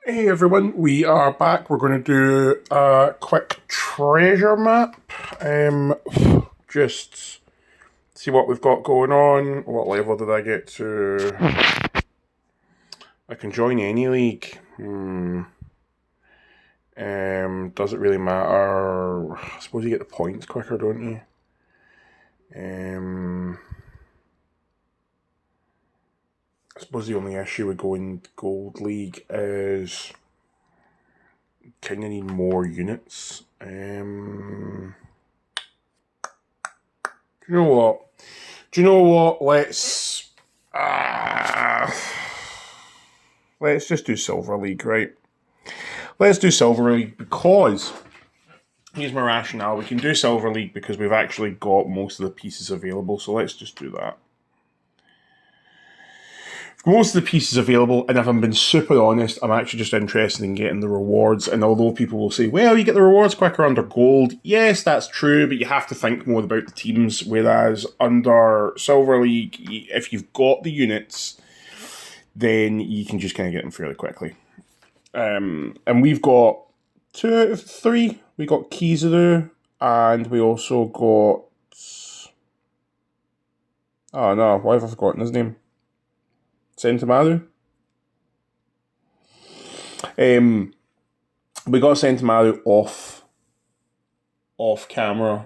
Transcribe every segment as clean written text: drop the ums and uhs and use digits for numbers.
Hey everyone, we are back. We're going to do a quick treasure map. Just see what we've got going on. What level did I get to? I can join any league. Does it really matter? I suppose you get the points quicker, don't you? I suppose the only issue with going gold league is kind of need more units. Do you know what? Let's just do Silver League, right? Let's do Silver League because here's my rationale. We can do Silver League because we've actually got most of the pieces available. So let's just do that. Most of the pieces available, and if I'm being super honest, I'm actually just interested in getting the rewards. And although people will say, well, you get the rewards quicker under gold, yes, that's true, but you have to think more about the teams. Whereas under Silver League, if you've got the units, then you can just kind of get them fairly quickly. And we've got 2 out of 3. We got Kizaru, and we also got... Oh no, why have I forgotten his name? Sentimaru. We got Sentimaru off camera.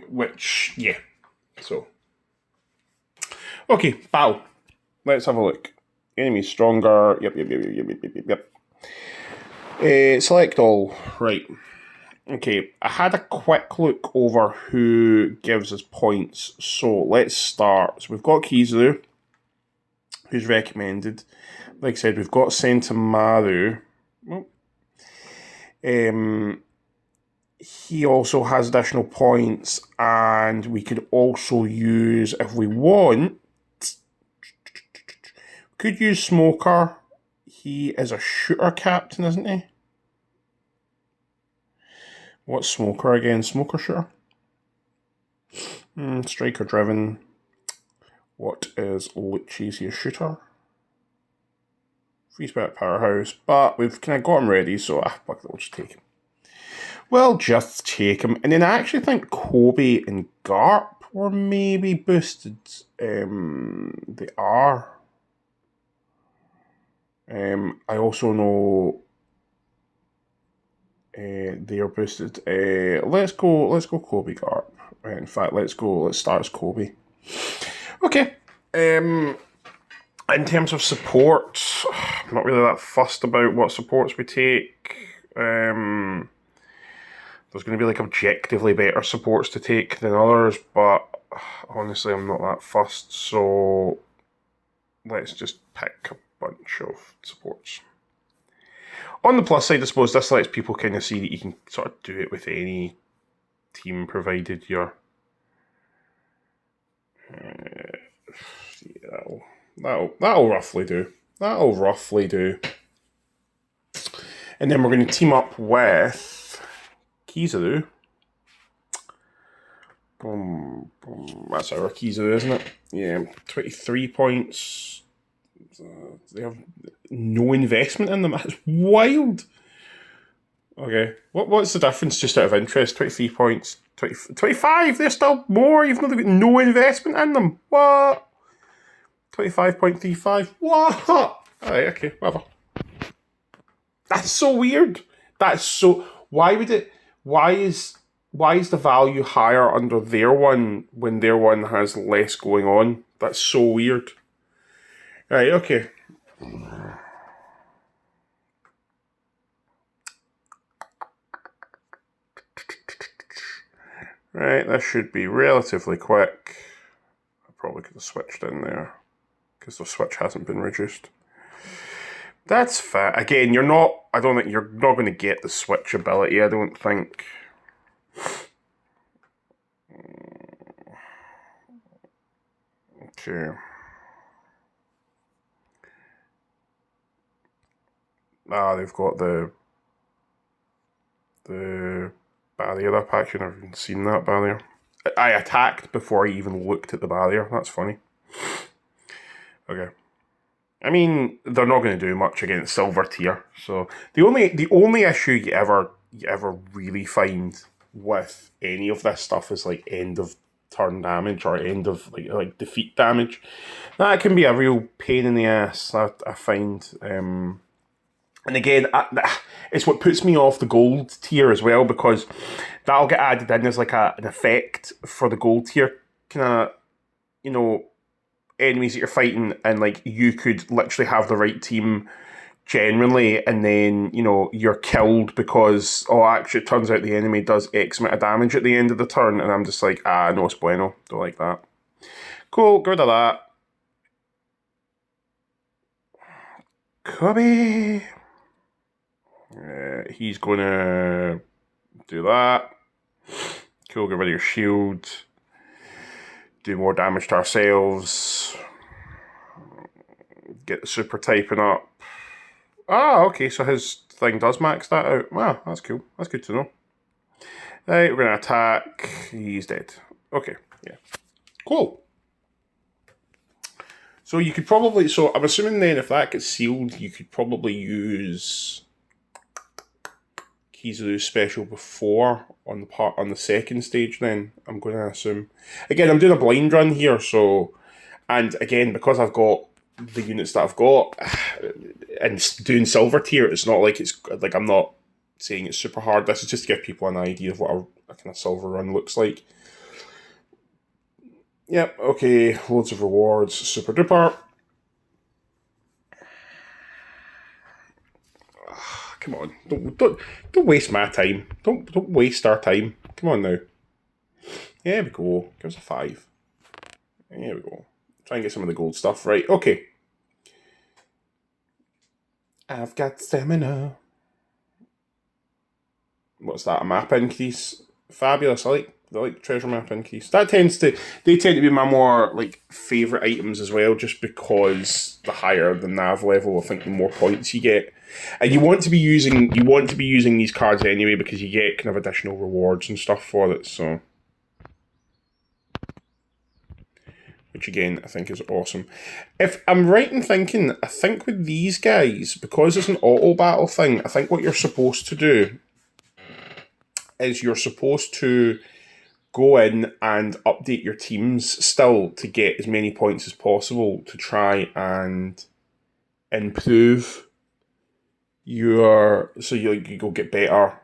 Which, yeah. So. Okay, battle. Let's have a look. Enemy stronger. Yep. Select all. Right. Okay, I had a quick look over who gives us points, so let's start. So we've got Kizaru, who's recommended. Like I said, we've got Sentimaru. He also has additional points, and we could also use, if we want, could use Smoker. He is a shooter captain, isn't he? What's Smoker again? Smoker shooter? Striker driven. What is Lucci's shooter? Free Spirit Powerhouse. But we've kind of got him ready, so fuck it, we'll just take him. Well, just take him. And then I actually think Kobe and Garp were maybe boosted. They are. I also know they are boosted. Let's go Kobe Garp. In fact, let's start as Kobe. Okay. In terms of support, I'm not really that fussed about what supports we take. There's going to be like objectively better supports to take than others, but honestly, I'm not that fussed. So let's just pick a bunch of supports. On the plus side, I suppose this lets people kind of see that you can sort of do it with any team, provided you're... that'll roughly do. That'll roughly do. And then we're going to team up with Kizaru. Boom, boom. That's our Kizaru, isn't it? Yeah, 23 points. They have no investment in them. That's wild. Okay, what's the difference just out of interest? 23 points, 25, they're still more, you've got no investment in them. What? 25.35, what? Alright, okay, whatever. That's so weird. That's so, why is the value higher under their one when their one has less going on? That's so weird. Right, okay. Right, this should be relatively quick. I probably could have switched in there because the switch hasn't been reduced. That's fair. Again, I don't think you're not going to get the switch ability, I don't think. Okay. They've got the barrier up. Actually, I've never even seen that barrier. I attacked before I even looked at the barrier. That's funny. Okay. I mean, they're not going to do much against silver tier. So the only issue you ever really find with any of this stuff is like end of turn damage or end of like defeat damage. That can be a real pain in the ass. I find. And again, it's what puts me off the gold tier as well, because that'll get added in as like an effect for the gold tier kind of, you know, enemies that you're fighting, and like you could literally have the right team generally, and then, you know, you're killed because, oh, actually it turns out the enemy does X amount of damage at the end of the turn, and I'm just like, no es bueno, don't like that. Cool, get rid of that. Cubby. He's gonna do that. Cool, get rid of your shield. Do more damage to ourselves. Get the super typing up. Okay, so his thing does max that out. Wow, that's cool. That's good to know. Right, we're gonna attack. He's dead. Okay, yeah. Cool. So you could probably, so I'm assuming then if that gets sealed, you could probably use Kizaru's special before on the second stage then, I'm going to assume. Again, I'm doing a blind run here, so, and again, because I've got the units that I've got, and doing silver tier, it's not like it's, like I'm not saying it's super hard. This is just to give people an idea of what a kind of silver run looks like. Yep, okay, loads of rewards, super duper. Come on, don't waste my time. Don't waste our time. Come on now. There we go. Give us a 5. There we go. Try and get some of the gold stuff. Right, okay. I've got stamina. What's that? A map increase? Fabulous. I like treasure map increase. They tend to be my more like favourite items as well, just because the higher the nav level, I think the more points you get. And you want to be using these cards anyway, because you get kind of additional rewards and stuff for it, so, which again I think is awesome. If I'm right in thinking, I think with these guys, because it's an auto battle thing, I think what you're supposed to do is you're supposed to go in and update your teams still to get as many points as possible to try and improve your, so you go get better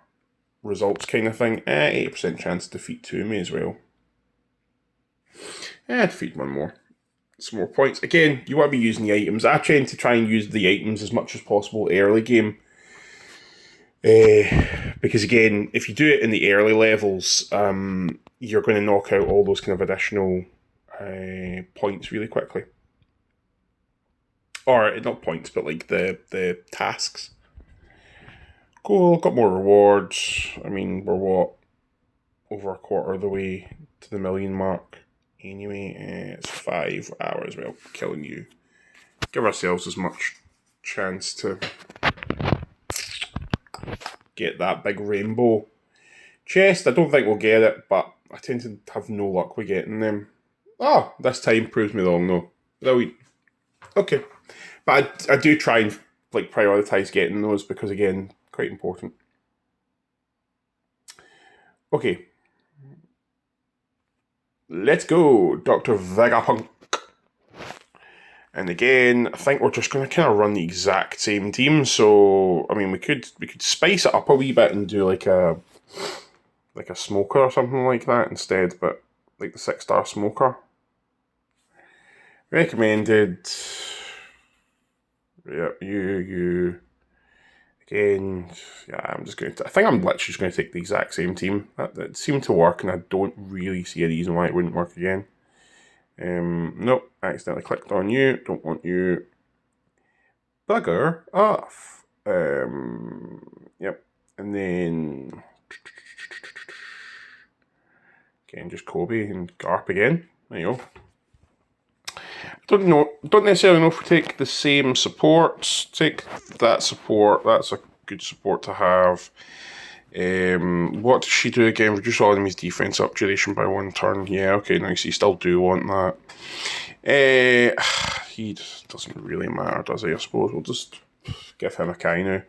results kind of thing. 80% chance to defeat 2 may as well. Defeat 1 more. Some more points. Again, you want to be using the items. I tend to try and use the items as much as possible early game. Because again, if you do it in the early levels, you're going to knock out all those kind of additional points really quickly. Or, not points, but like the tasks. Cool, got more rewards. I mean, we're what? Over a quarter of the way to the 1 million mark. Anyway, it's 5 hours. Well, killing you. Give ourselves as much chance to get that big rainbow chest. I don't think we'll get it, but I tend to have no luck with getting them. This time proves me wrong though. Brilliant. Okay. But I do try and like prioritise getting those, because again, quite important. Okay. Let's go, Dr. Vegapunk. And again, I think we're just going to kind of run the exact same team. So, I mean, we could spice it up a wee bit and do like a smoker or something like that instead, but like the 6-star smoker. Recommended. Yep, you. Again, yeah, I think I'm literally just going to take the exact same team. That seemed to work, and I don't really see a reason why it wouldn't work again. Nope, accidentally clicked on you. Don't want you. Bugger off. Yep, and then again, just Kobe and Garp again. There you go. Don't necessarily know if we take the same supports. Take that support. That's a good support to have. What does she do again? Reduce all enemies' defense up duration by 1 turn. Yeah, okay, nice. You still do want that. He just doesn't really matter, does he? I suppose we'll just give him a Kainu.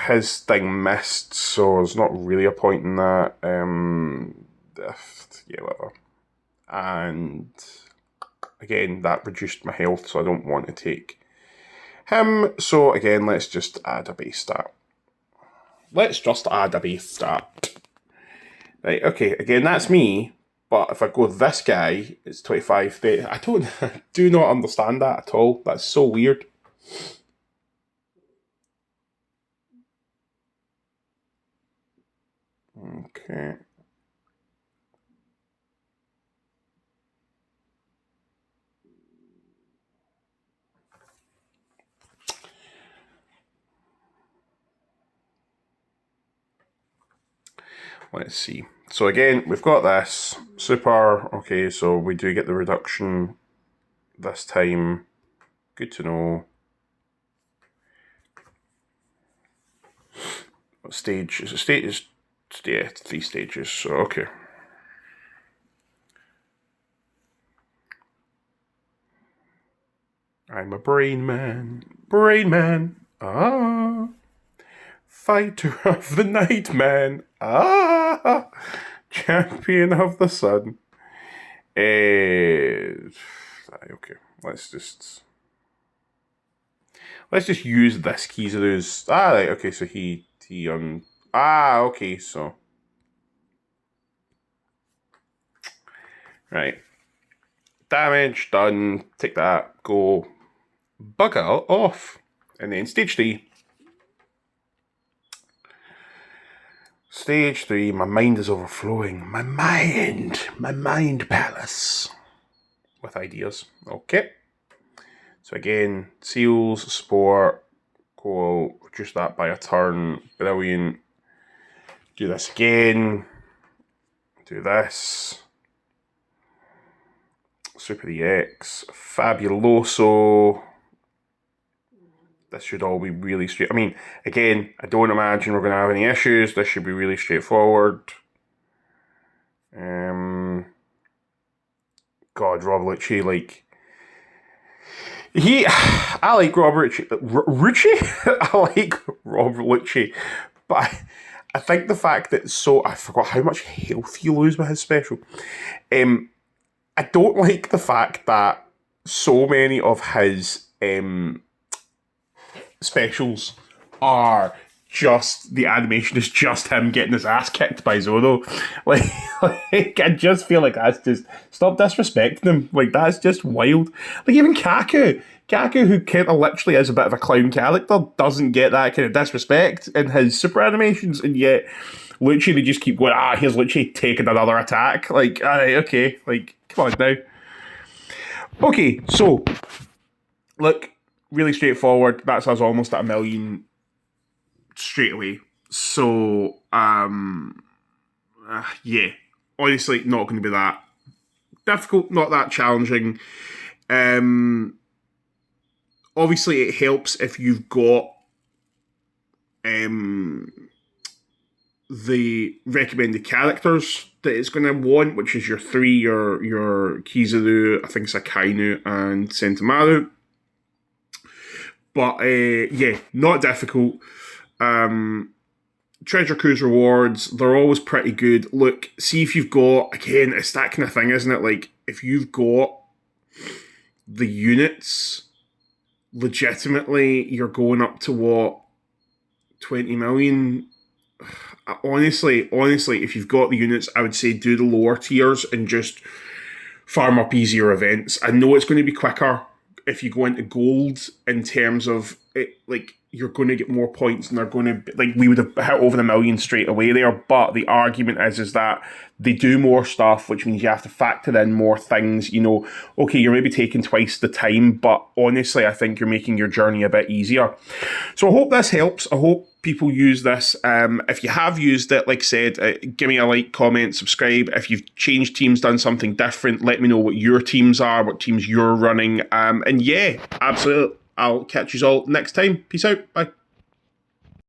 His thing missed, so there's not really a point in that. Yeah, whatever. And again, that reduced my health, so I don't want to take him. So again, let's just add a base stat. Let's just add a base stat. Right, okay, again, that's me. But if I go this guy, it's 25, 30. I do not understand that at all. That's so weird. Okay. Let's see. So again, we've got this. Super. Okay, so we do get the reduction this time. Good to know. What stage? Is it stage? Yeah, 3 stages, so okay. I'm a brain man. Brain man. Ah. Fighter of the night, man. Ah, champion of the sun. Okay, let's just use this Kizaru's. Right, okay, so okay, so right, damage done. Take that. Go bugger off, and then stage 3. Stage 3, my mind is overflowing. My mind palace. With ideas. Okay. So again, seals, sport, cool, reduce that by a turn. Brilliant. Do this again. Do this. Super EX. Fabuloso. This should all be really straight. I mean, again, I don't imagine we're going to have any issues. This should be really straightforward. God, Rob Lucci, like... I like Rob Lucci. I like Rob Lucci. But I think the fact that I forgot how much health you lose with his special. I don't like the fact that so many of his... specials are just the animation is just him getting his ass kicked by Zoro. Like I just feel like that's just stop disrespecting him. Like that's just wild. Like even Kaku, who kind of literally is a bit of a clown character, doesn't get that kind of disrespect in his super animations, and yet Lucci they just keep going. Here's Lucci taking another attack. Like alright, okay, like come on now. Okay, so look. Really straightforward. That's us almost at 1 million straight away. So, yeah. Honestly, not going to be that difficult, not that challenging. Obviously, it helps if you've got the recommended characters that it's going to want, which is your 3, your Kizaru, I think it's Akainu, and Sentomaru. But, yeah, not difficult. Treasure Cruise rewards, they're always pretty good. Look, see if you've got, again, it's that kind of thing, isn't it? Like, if you've got the units, legitimately, you're going up to, what, 20 million? Honestly, if you've got the units, I would say do the lower tiers and just farm up easier events. I know it's going to be quicker if you go into gold in terms of it, like you're going to get more points and they're going to be, like we would have hit over the 1 million straight away there. But the argument is that they do more stuff, which means you have to factor in more things. You know, okay, you're maybe taking twice the time, but honestly, I think you're making your journey a bit easier. So I hope this helps. I hope people use this. If you have used it, like I said, give me a like, comment, subscribe. If you've changed teams, done something different, let me know what your teams are, what teams you're running. And yeah, absolutely. I'll catch you all next time. Peace out. Bye.